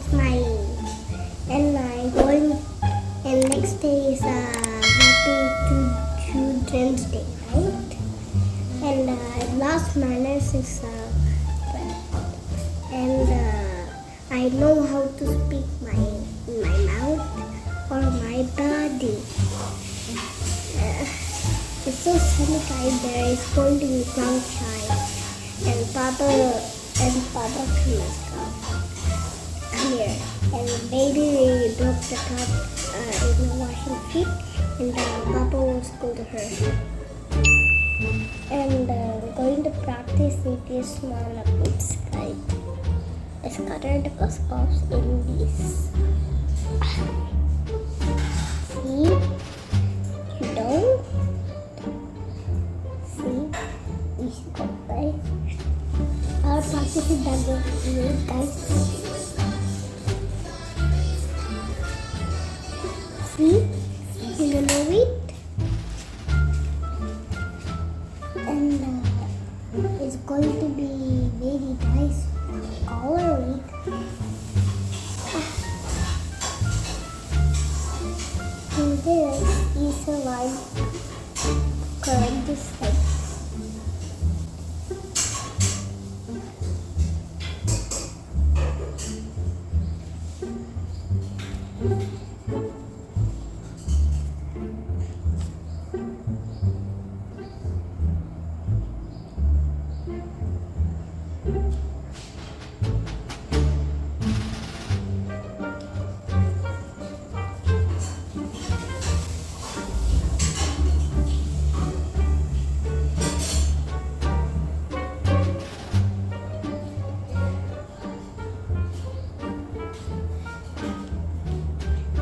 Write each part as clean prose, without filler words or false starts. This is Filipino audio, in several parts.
smiling. And I'm going, and next day is Happy Children's Day, right? And last manners is and I know how to speak my mouth or my body. It's so sunny guys. There is going to be sunshine, and Papa come here. And baby broke the cup in the washing machine, and Papa will scold her. And going to practice it is small bits, guys. I scattered the puffs in this. See? You don't? See? Easy go, right? I'll practice it that way, guys. See? You don't know it? And it's going to be very nice. Color it. And this is a line curve this side.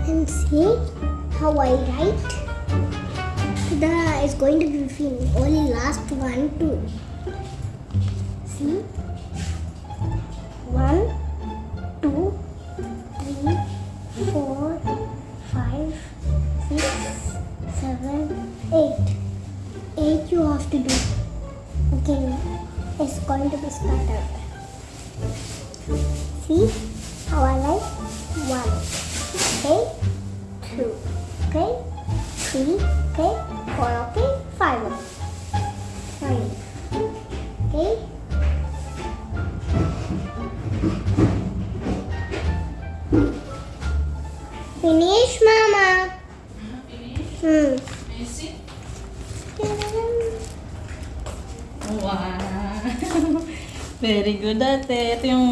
And see how I write? Is going to be finished. Only last one, two. See? 1, 2, 3, 4, 5, 6, 7, 8. 8 you have to do. Okay, it's going to be scattered. See how I write? 1. Okay, 2, okay, 3, okay, 4, okay, 5, sorry, okay. Finish, Mama. Finish? Easy? Wow! Very good, ate. Ito yung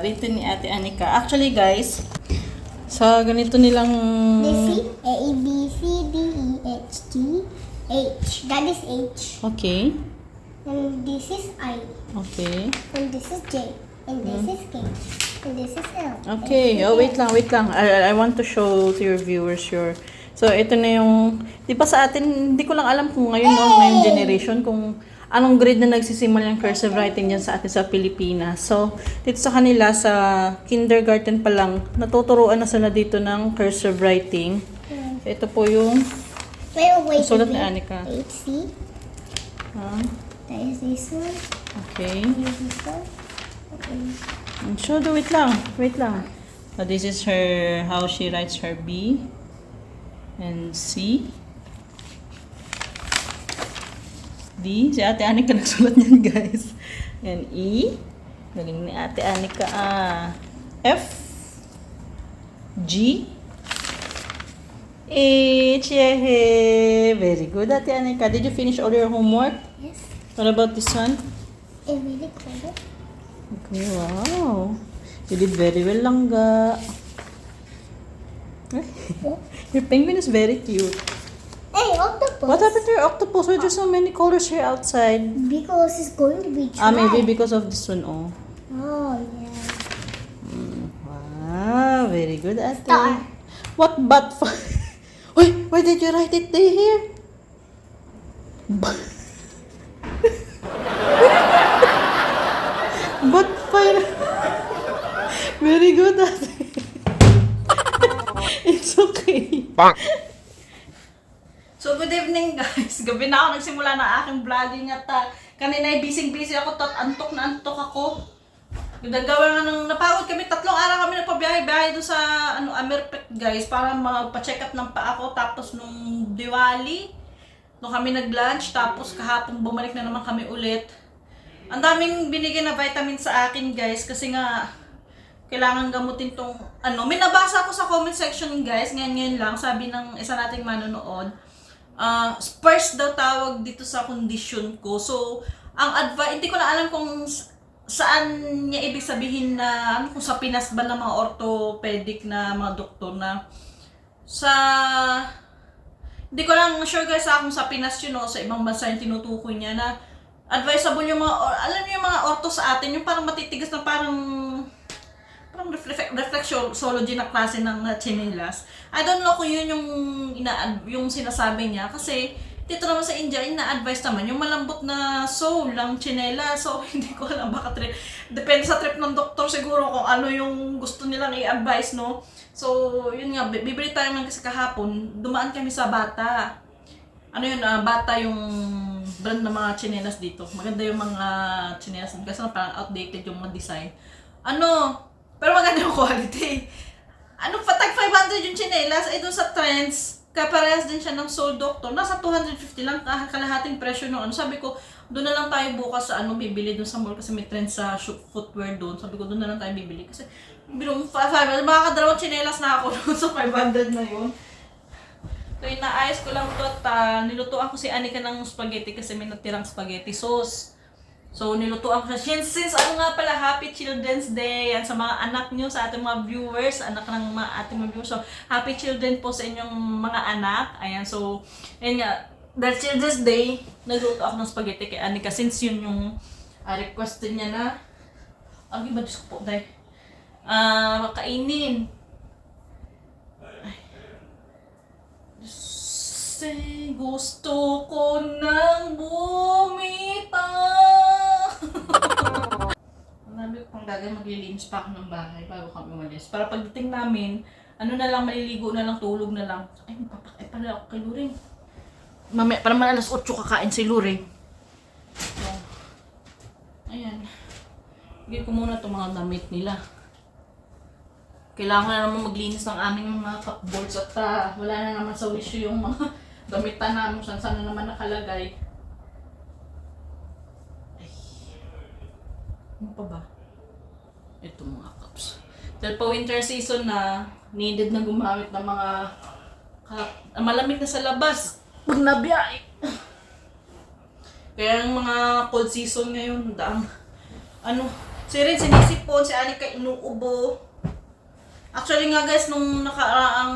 written ni Ate Anika. Actually, guys, sa ganito nilang... This is A, B, C, D, E, H, G, H. That is H. Okay. And this is I. Okay. And this is J. And this is K. And this is L. Okay. Oh, wait lang. I want to show to your viewers your... So, ito na yung... Di ba sa atin, hindi ko lang alam kung ngayon, no, ngayong generation, kung anong grade na nagsisimula yung cursive writing dyan sa atin sa Pilipinas. So, dito sa kanila, sa kindergarten pa lang, natuturuan na sila dito ng cursive writing. Ito po yung Wait. sulat ni Anika. Wait, see? That is this one. Okay. This is this one. Okay. So, wait lang. So, this is her, how she writes her B and C. D. Si Ate Anika nagsulat niyan, guys. And E. Galing ni Ate Anika. F. G. H. Yay! Very good, Ate Anika. Did you finish all your homework? Yes. What about this one? A really cool. Okay, wow. You did very well, Langga. Your penguin is very cute. Hey, octopus. What happened to your octopus? Why there's so many colors here outside? Because it's going to be dry. Maybe because of this one, oh. Oh, yeah. Wow, very good, Ate. Star. What but for... Wait, why did you write it here? But fire. Very good, Ate. It's okay. So, good evening, guys. Gabi na ako nagsimula na aking vlogging at kanina ay busy-busy ako at antok na antok ako. Naggawa nga ng napagod kami, 3 araw kami nagpabiyahe-biyahe doon sa Amerpet guys para magpa-check up ng paa ko. Tapos nung Diwali, nung kami nag-lunch, tapos kahapon bumalik na naman kami ulit. Ang daming binigay na vitamin sa akin guys kasi nga kailangan gamutin tong may nabasa ko sa comment section guys, ngayon lang, sabi ng isa nating manonood, spurs daw tawag dito sa condition ko. So, ang advice, hindi ko na alam kung saan niya ibig sabihin na kung sa Pinas ba ng mga orthopedic na mga doktor na hindi ko lang sure guys kung sa Pinas yun o sa ibang bansa yung tinutukoy niya na advisable yung mga, alam niyo yung mga ortho sa atin, yung parang matitigas na parang reflexology na klase ng tsinelas. I don't know kung yun yung sinasabi niya kasi dito naman sa India, ina-advise naman yung malambot na sole lang tsinelas. So, hindi ko alam, baka depende sa trip ng doktor siguro kung ano yung gusto nilang i-advise, no? So, yun nga, bibili tayo ng kasi kahapon, dumaan kami sa Bata. Bata yung brand ng mga tsinelas dito. Maganda yung mga tsinelas kasi parang outdated yung mga design. Pero maganda yung quality. Patag 500 yung tsinelas, doon sa Trends, kaparehas din siya ng Soul Doctor. Nasa 250 lang, kalahating presyo nung Sabi ko, doon na lang tayo bukas sa bibili doon sa mall kasi may Trends sa footwear doon. Sabi ko, doon na lang tayo bibili. Kasi, bilong 500, makakadalawang tsinelas na ako doon sa 500 na yun. So, inaayos ko lang ito at nilutuan ko si Anika ng spaghetti kasi may natirang spaghetti sauce. So, nilutuan ko siya. Since nga pala, Happy Children's Day. Yan sa mga anak nyo, sa ating mga viewers, anak ng ating mga viewers. So, Happy Children po sa inyong mga anak. Ayan, so, yun nga, dahil Children's Day, nagluto ako ng spaghetti kay Anika. Since yun yung request niya na, ang iba, Diyos ko po, dahil, makainin. Say, gusto ko nang bumitaw. Marami pang gagawin, maglilinis pa ako ng bahay bago kami umalis. Para pagdating namin, na lang, maliligo na lang, tulog na lang. Ay, magpapakay pala ako kay Luring. Mamaya, para man alas 8 kakain si Luring. So, ayan. Bigyan ko muna itong mga damit nila. Kailangan na naman maglinis ng aming mga cupboards at wala na naman sa wisyo yung mga gamitan namin saan na naman nakalagay. Ay. Ano pa ba? Ito mga cups. Dahil pa winter season na, needed na gumamit ng mga malamig na sa labas. Pag nabiyahe. Kaya yung mga cold season ngayon, si Rin sinisipon, si Anika inuubo. Actually nga guys, nung nakaraang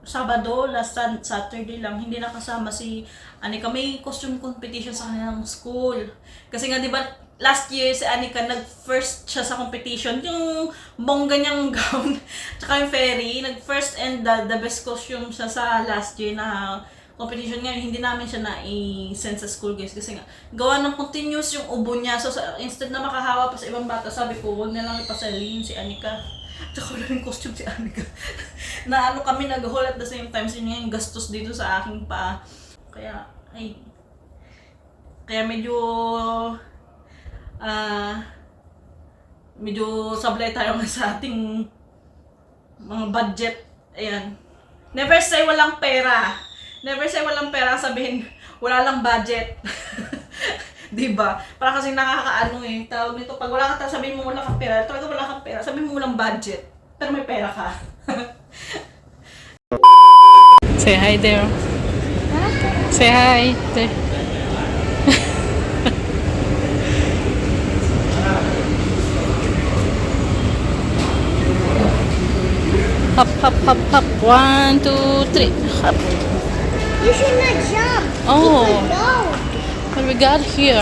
Sabado, last Saturday lang, hindi nakasama si Anika. May costume competition sa kanilang school. Kasi nga, di ba, last year si Anika nag-first siya sa competition. Yung bongga niyang gown, tsaka yung fairy, nag-first and the best costume siya sa last year na competition. Ngayon, hindi namin siya na-send sa school guys. Kasi nga, gawa ng continuous yung ubo niya. So, instead na makahawa pa sa ibang bata, sabi ko, huwag na lang ipasalin si Anika. Tsaka wala rin costume si Anika. Na kami nag-haul at the same time. So yun yung gastos dito sa aking paa. Kaya medyo sablay tayo sa ating mga budget. Ayan. Never say walang pera. Never say walang pera. Sabihin, wala lang budget. Diba? Para kasi tawag nito, pag wala ka, sabihin mo wala kang pera, talaga wala kang pera, sabihin mo walang budget, pero may pera ka. Say hi there. Say hi there. Hop, hop, hop, hop. 1, 2, 3. Hop. You should not jump. Oh. It's loud. What we got here?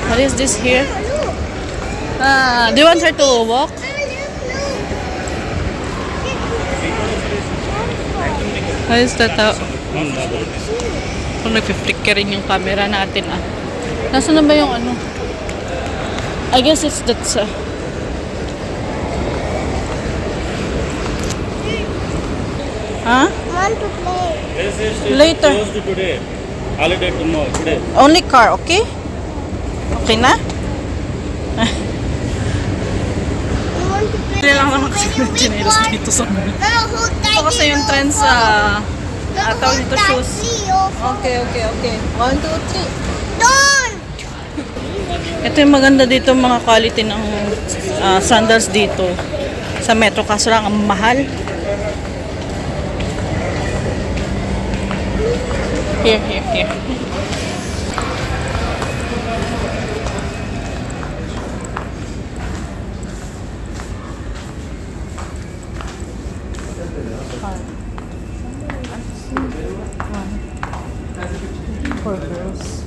What is this here? Look. Do you want her to walk? What is that? Kung nag-flicker rin yung camera natin Nasaan na ba yung I guess that's Huh? Want to play. Later. Closed today. Holiday tomorrow. Today. Only car, okay? Okay na? You want to play? Hindi lang naman kasi ng chinelas dito sa mall. No, hold tight. Ito kasi yung trend sa tawag dito shoes. Okay. 1, 2, 3. Don't! Ito yung maganda dito mga quality ng sandals dito sa Metro, kaso lang ang mahal. Here. For girls.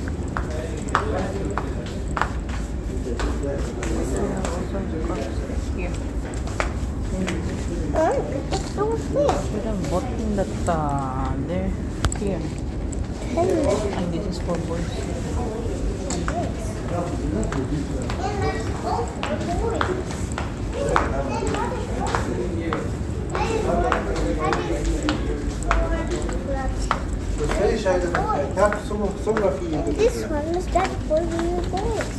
Here. It don't fit. Should have bought that there. Here. And this is for boys. This one is that for you boys.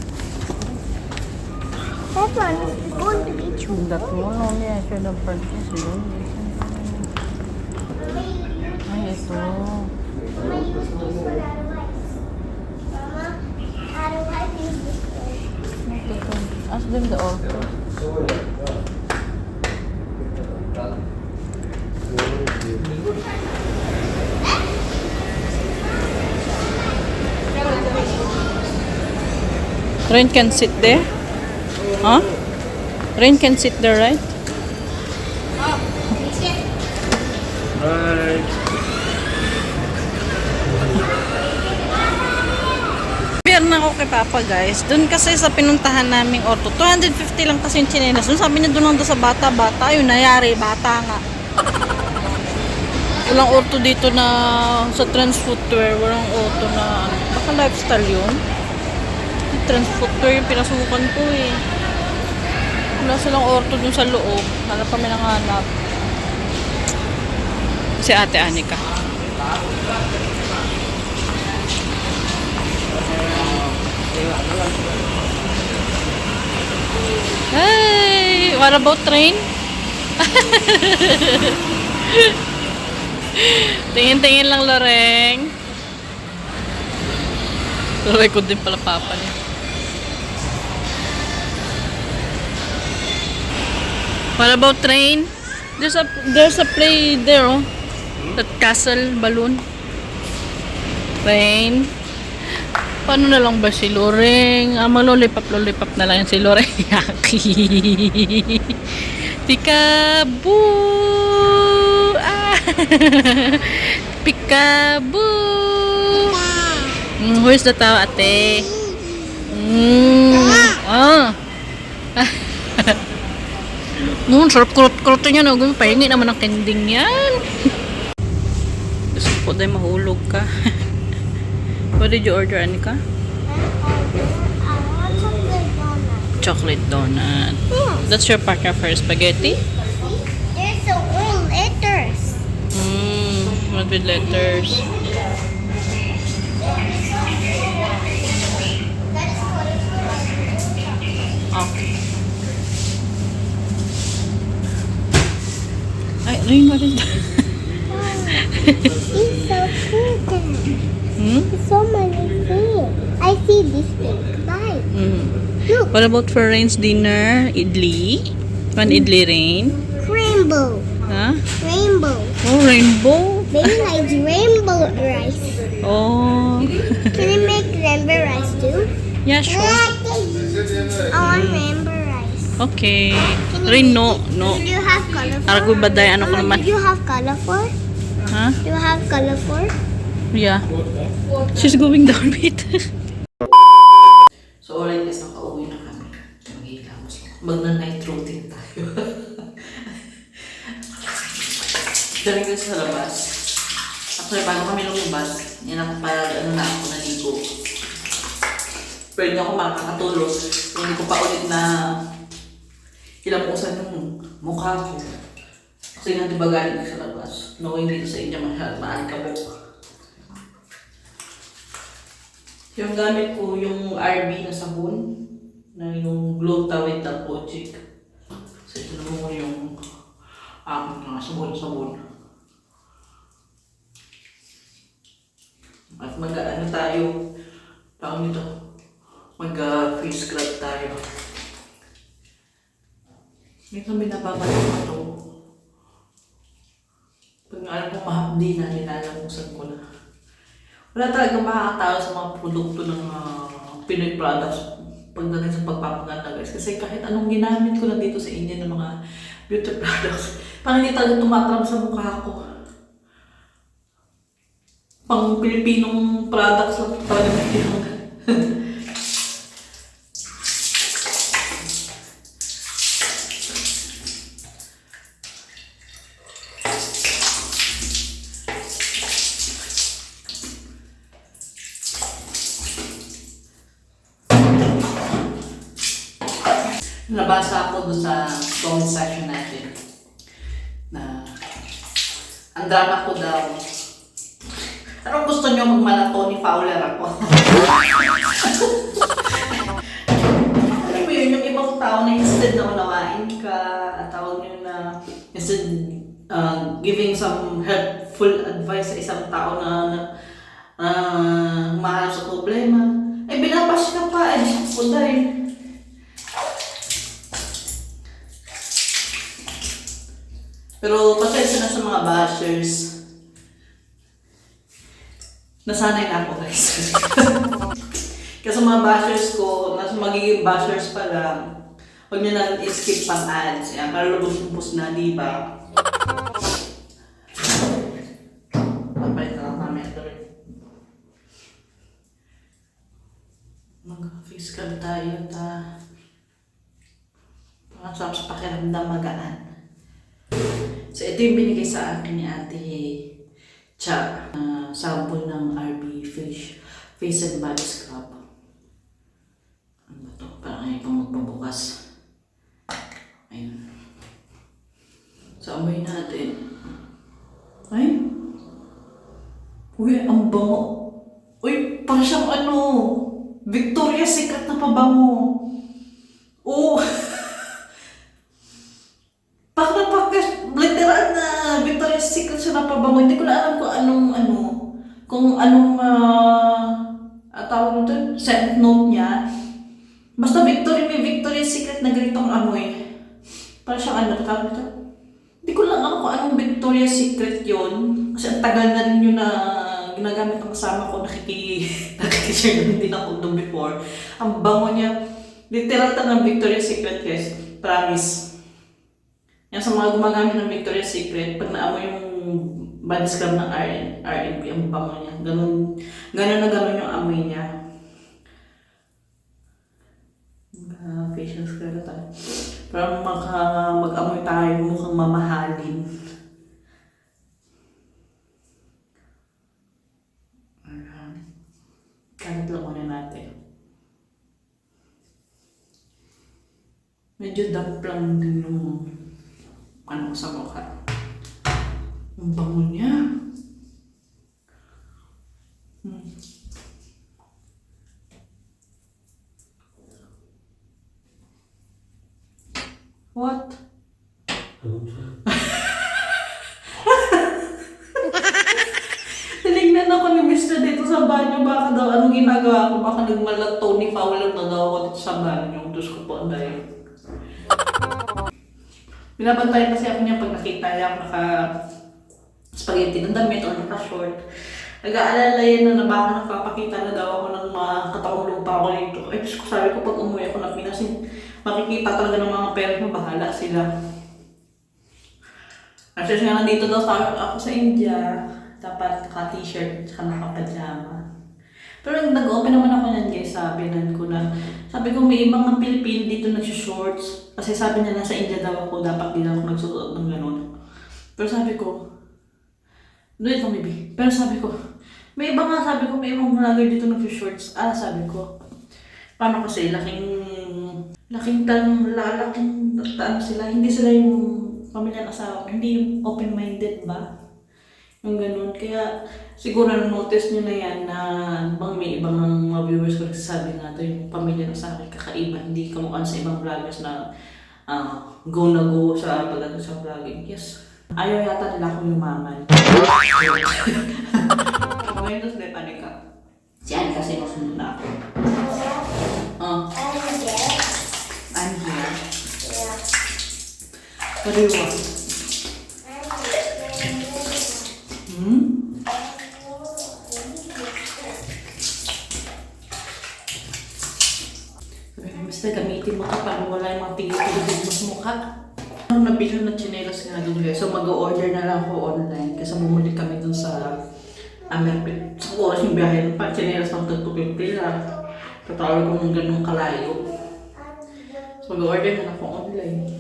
That one is going to be true. That one only I should have purchased. Yun. Ay, ito. Mama, use this one otherwise. Mama, otherwise use this one. Ito. Ask them the order. Rain can sit there? Huh? Rain can sit there, right? Bye. Beer na ako kay Papa, guys. Doon kasi sa pinuntahan naming orto, 250 lang kasi yung chinelas. Doon sabi niya doon lang sa bata-bata. Ayun, nayari, bata nga. Walang orto dito na sa Trans Footwear. Walang orto na, baka lifestyle yun. Trans Footwear yung pinasukan ko eh. Wala silang orto dun sa loob. Hanap kami ng hanap. Si Ate Anika. Hey! What about train? Tingin-tingin lang, Loreng. Record din pala papa niya. What about train? There's a play there, oh. That castle balloon. Train. Paano na lang ba si Loreng? Malolipap na lang yan si Loreng. Yaki. Peekaboo! Ah! Peekaboo! Where's the tao, ate? Ah! Noon, sarap kurot-kurot niya. No? Pahingi naman ang kending yan. Gusto ko dahil mahulog ka. What did you order, Anika? I want chocolate donut. Chocolate donut. Yes. That's your partner for spaghetti? There's the all letters. What with letters? Okay. Ay, Rain, what is that? It's so pretty. It's so many things. I see this thing. Bye. Look, What about for Rain's dinner? Idli? One idli, Rain? rainbow. Huh? Rainbow. Oh, rainbow. Baby likes rainbow rice. Oh. Can I make rainbow rice too? Yeah, sure. I want rainbow rice. Okay. Can you Rain, make no, it? no. Do you have colorful? Aragoy baday, ano ko Mama, naman. do you have colorful? Huh? Do you have colorful? Yeah. She's going down with. So, alright guys, nakauwi na kami. Maghihilamos lang. Magna-night routine tayo. Galing guys sa labas. Actually, bago kami lumabas, yan ako na ako naligo. Pwede ako makakatulog. Hindi ko pa ulit na hilamusan yung mukha ko. Kasi nga diba galing sa labas. Knowing dito sa inyo, maalikabok. Yung gamit ko, yung RB na sabon, na yung Gluta with the Kojic. So ito naman ko yung aking mga sabon-sabon. At mag-ano tayo, tawag nito, mag-face scrub tayo. Ito binababalik ko ito. Pag alam ko mahapdi na, nilalamusan ko na. Wala talagang makakatao sa mga produkto ng Pinoy products pagdating sa pagpapaganda guys. Kasi kahit anong ginamit ko na dito sa India ng mga beauty products, parang hindi talaga tumatram sa mukha ko. Pang Pilipinong products lang talaga nagtihang. Nabasa ako doon sa comment section natin na ang drama ko daw. Anong gusto nyo magmala Tony Fowler ako? Alam mo yun, yung ibang tao na instead na unawain ka, at tawag nyo na instead giving some helpful advice sa isang tao na maharap sa problema, eh binabash ka pa, eh po dahil. Pero pasensya na sa mga bashers. Nasanay na ako guys. Kasi mga bashers ko, nasa magiging bashers pa lang, huwag nyo na i-skip pang ads. Yan, para lubos-lubos na, di ba? Papalit na lang namin ito rin. Mag-face scrub tayo ta. Pangasap sa pakiramdam magaan. So ito yung binigay sa akin ni Ate Cha, sample ng RB Face and Body Scrub. Ano ba ito? Parang ngayon pang magpabukas. Ayun. So amoy natin. Ay! Uy, ang bango. Uy, parang siyang ano, Victoria's Secret na pabango. Oh! Literal na Victoria's Secret siya na pabango. Hindi ko na alam kung anong tawag nito, scent note niya. Basta may Victoria's Secret na ganitong amoy. Parang siyang tawag nito. Hindi ko lang alam kung anong Victoria's Secret yun. Kasi ang tagal na rin yun na ginagamit ng kasama ko. Nakikishare na din ako doon before. Ang bango niya. Literal na ng Victoria's Secret guys. Promise. Yan sa mga gumagamit ng Victoria's Secret, pag naamoy yung body scrub ng R&B, ang bango niya. Ganun yung amoy niya. Facial scrub tayo. Parang mag-amoy tayo, mukhang mamahalin. Kalit lang muna natin. Medyo damp lang din yung sa mukha. Ang bango niya. What? Tinignan ako ni Mr. dito sa banyo. Baka daw, anong ginagawa ko? Baka nagmalat Tony Fowler na daw ako dito sa banyo. Diyos ko po, dahil. Binabantayan kasi ako niya pag nakita niya ako naka-spaghetti ng damit o naka-short. Nag-aalala yan na baka nakapakita na daw ako ng mga katawang lupa ko nito. Ay, Diyos ko, sabi ko pag umuwi ako ng Pinas, makikita talaga ng mga parents mo, bahala sila. Kasi nga nandito daw ako sa India, dapat naka-t-shirt at naka-pajama. Pero nag-open naman ako niyan guys, sabi ko may ibang mga Pilipino dito nag-shorts. Kasi sabi niya nasa India daw ako, dapat din ako magsuot ng gano'n. Pero sabi ko, doon ito maybe. Pero sabi ko, may ibang vlogger dito nag-shorts. Sabi ko, paano kasi laking sila, hindi sila yung pamilya ng asawa ko, hindi yung open-minded ba? Yung ganun. Kaya siguro na-notice nyo na yan na bang may ibang mga viewers ko nagsasabi nga to yung pamilya na sa akin kakaiba. Hindi kamukha sa ibang vloggers na go na go sa pagdating sa vlogging. Yes. Ayaw yata nila akong yumaman. Ngayon tapos may panika. Si Anne kasi masunod na ako. I'm here. What do you want? Basta gamitin mo ito para wala yung mga tigil-tigil mo sa mukha. Nabilhan na chinelas nga doon guys. So mag-order na lang ako online kasi bumuli kami dun sa Ameripit. Sa oras yung biyahe pa, chinelas ng 250 lang. Tatawag ko ng ganung kalayo. So mag-order na lang ako online.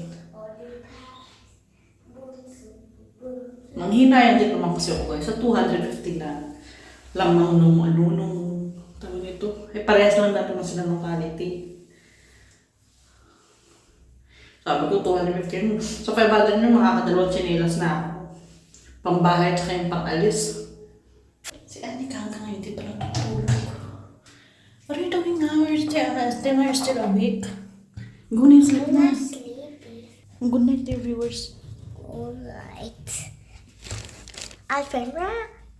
Manghinayan din naman kasi ako guys. Sa 250 na lang nung tawag nito. Parehas lang natin na sila ng quality. Sabi ko, 250. So, 500 na makakadalawang chinelas na ako. Pambahay at yung pang-alis. Si Anika hanggang ngayon, di pa lang natulog. What are you doing now? You're still awake? Good night, sleep na. Good night, dear viewers. Alright. Alfred,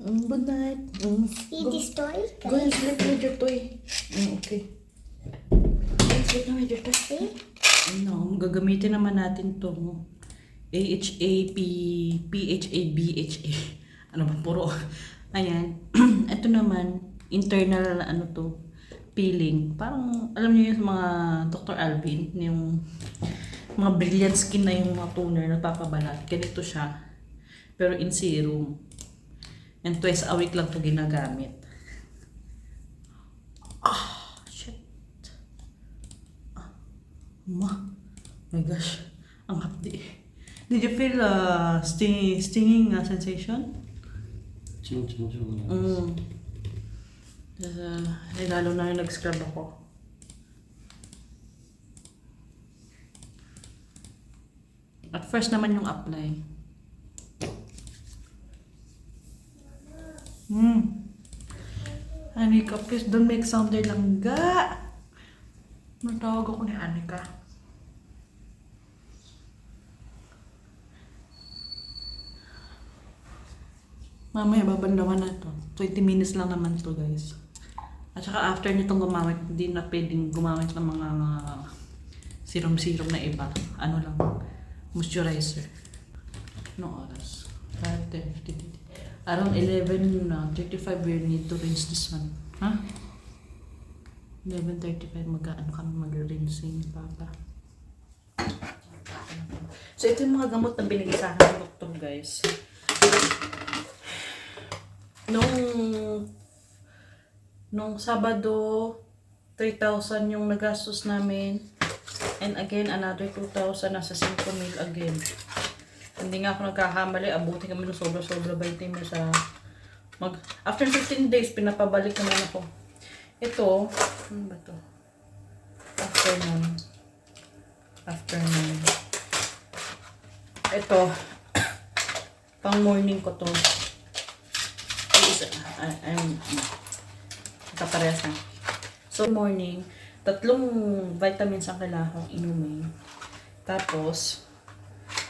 Good night. see this toy? Go and sleep with your toy. Okay. Sleep na with your toy. No, gagamitin naman natin itong AHA, PHA, BHA. Ano ba? Puro. Ayan. Ito naman, internal peeling. Parang, alam niyo yung mga Dr. Alvin, yung mga brilliant skin na yung mga toner na papabalat. Ganito siya. Pero in serum. And twice a week lang ito ginagamit. Shit. My gosh. Ang hapdi. Did you feel stinging sensation? Chin-chin. Lalo na yung nag-scrub ako. At first naman yung apply. Anika, please don't make sound there lang ga. Natawag ako ni Anika. Mamaya babanlawan na to. 20 minutes lang naman to guys. At saka after nitong gumamit, hindi na pwedeng gumamit ng mga serum-serum na iba. Ano lang, moisturizer. No oras? 5:30. Around 11 na, 35 we need to rinse this one. Ha? 11:35 kami mag-rinsing, Papa. So ito yung mga gamot na binigay sa akin ng doktor guys. Nung Sabado, 3,000 yung nagastos namin. And again, another 2,000, nasa 5,000 again. Hindi nga ako nagkakamali, abuti kami ng sobra-sobra 20 mil sa after 15 days, pinapabalik naman ako. Ito, ano ba ito? Afternoon. Ito, pang morning ko to. Kaparehas na. So, morning, 3 vitamins ang kailangan kong inumin. Tapos,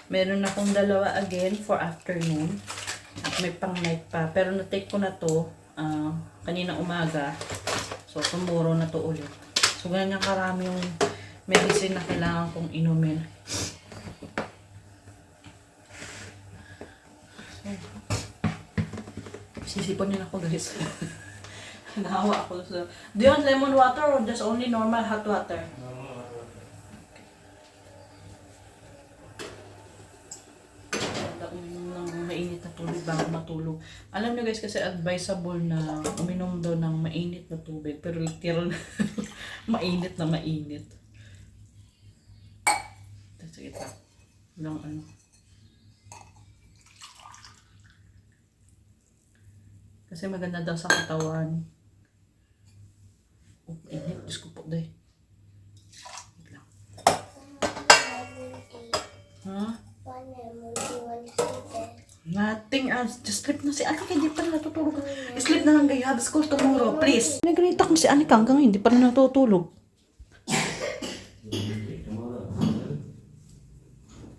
meron akong 2 again for afternoon. At may pang night pa. Pero na-take ko na to kanina umaga. So, tomorrow na to ulit. So, ganyan karami yung medicine na kailangan kong inumin. Sisipon nila ako guys. Nahawa ako. So, do you want lemon water or just only normal hot water? Uminom ng mainit na tubig bago matulog. Alam niyo guys kasi advisable na uminom daw ng mainit na tubig. Pero literal na mainit na mainit. Sige pa. Lang ano. Kasi maganda daw sa katawan. Oh, init. Diyos ko po day. Wait lang. Ha? Nothing else. Just sleep na si Anika. Hindi pa rin natutulog. Sleep na lang kayo. Have school tomorrow. Please. Naganita ko si Anika hanggang hindi pa rin natutulog.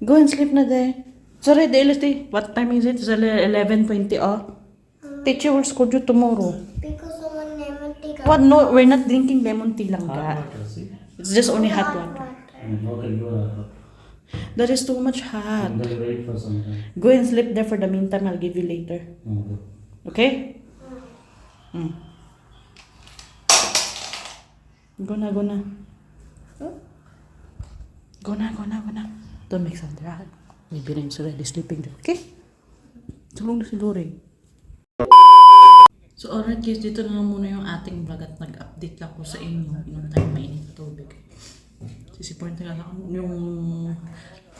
Go and sleep na there. Sorry, Delisty. What time is it? It's 11:20. Oh. Teacher will scold you tomorrow. Because someone never take a What? No, we're not drinking lemon tea lang Hot ka. water, see? It's just only hot water. water. Okay, go ahead. That is too much hot. And then wait for some time. Go and sleep there for the meantime. I'll give you later. Okay. Okay? Go na, go na. Go na, go na, go na. Don't make sound loud. Maybe Ren's already sleeping there. Okay? Tulong na si Loreng. So alright guys, dito na lang muna yung ating vlog at nag-update lang ko sa inyo. Inom tayo mainit na tubig. Sisipuin talaga ako yung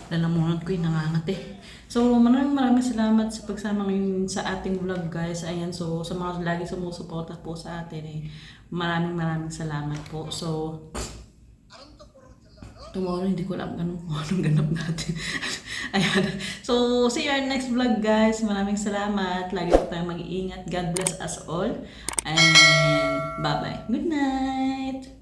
lalamunan ko yung nangangati. So maraming salamat sa pagsama ngayon sa ating vlog guys. Ayan, so sa mga lagi sumusuporta po sa atin maraming salamat po. So tomorrow hindi ko alam kung anong ganap natin. Ayan. So see you in next vlog guys. Maraming salamat. Lagi po tayong mag-iingat. God bless us all. And bye-bye. Good night.